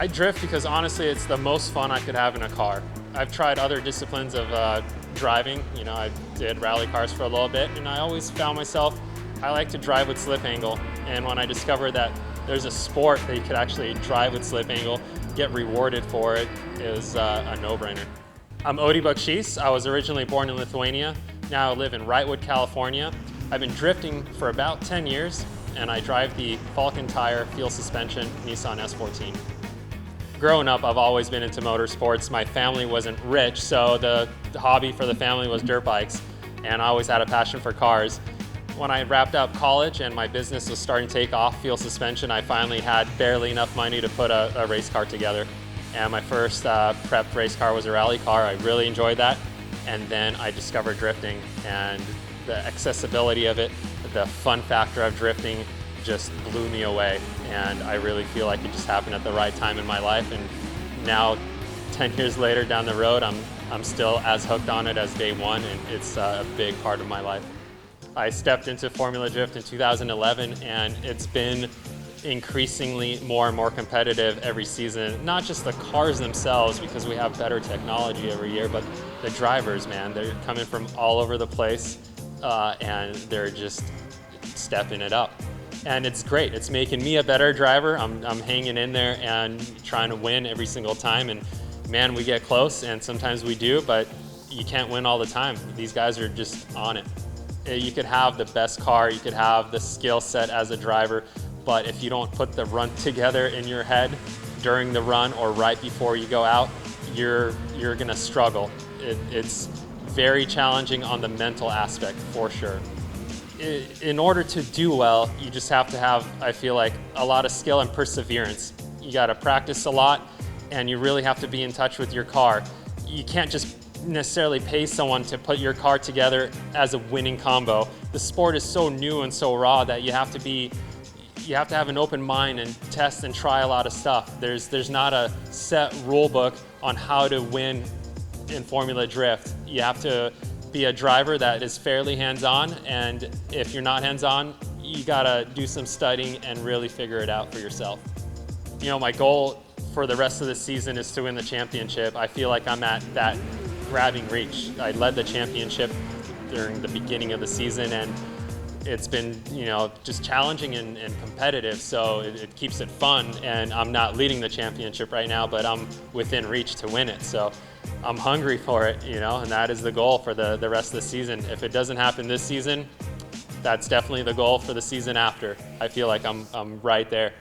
I drift because honestly it's the most fun I could have in a car. I've tried other disciplines of driving. You know, I did rally cars for a little bit, and I always found myself, I like to drive with slip angle. And when I discovered that there's a sport that you could actually drive with slip angle, get rewarded for it, is a no-brainer. I'm Odi Bakchis. I was originally born in Lithuania. Now I live in Wrightwood, California. I've been drifting for about 10 years, and I drive the Falcon Tire Fuel Suspension Nissan S14. Growing up, I've always been into motorsports. My family wasn't rich, so the hobby for the family was dirt bikes, and I always had a passion for cars. When I wrapped up college and my business was starting to take off, fuel suspension, I finally had barely enough money to put a race car together. And my first prep race car was a rally car. I really enjoyed that. And then I discovered drifting, and the accessibility of it, the fun factor of drifting just blew me away. And I really feel like it just happened at the right time in my life. And now, 10 years later down the road, I'm still as hooked on it as day one, and it's a big part of my life. I stepped into Formula Drift in 2011, and it's been increasingly more and more competitive every season. Not just the cars themselves, because we have better technology every year, but the drivers, man, they're coming from all over the place, and they're just stepping it up. And it's great. It's making me a better driver. I'm hanging in there and trying to win every single time. And man, we get close, and sometimes we do, but you can't win all the time. These guys are just on it. You could have the best car, you could have the skill set as a driver, but if you don't put the run together in your head during the run or right before you go out, you're gonna struggle. It's very challenging on the mental aspect, for sure. In order to do well, you just have to have, I feel like, a lot of skill and perseverance. You gotta practice a lot, and you really have to be in touch with your car. You can't just necessarily pay someone to put your car together as a winning combo. The sport is so new and so raw that you have to have an open mind and test and try a lot of stuff. There's not a set rule book on how to win in Formula Drift. You have to be a driver that is fairly hands-on, and if you're not hands-on, you gotta do some studying and really figure it out for yourself. You know, my goal for the rest of the season is to win the championship. I feel like I'm at that grabbing reach. I led the championship during the beginning of the season, and it's been, you know, just challenging and competitive, so it keeps it fun. And I'm not leading the championship right now, but I'm within reach to win it. So I'm hungry for it, you know, and that is the goal for the rest of the season. If it doesn't happen this season, that's definitely the goal for the season after. I feel like I'm right there.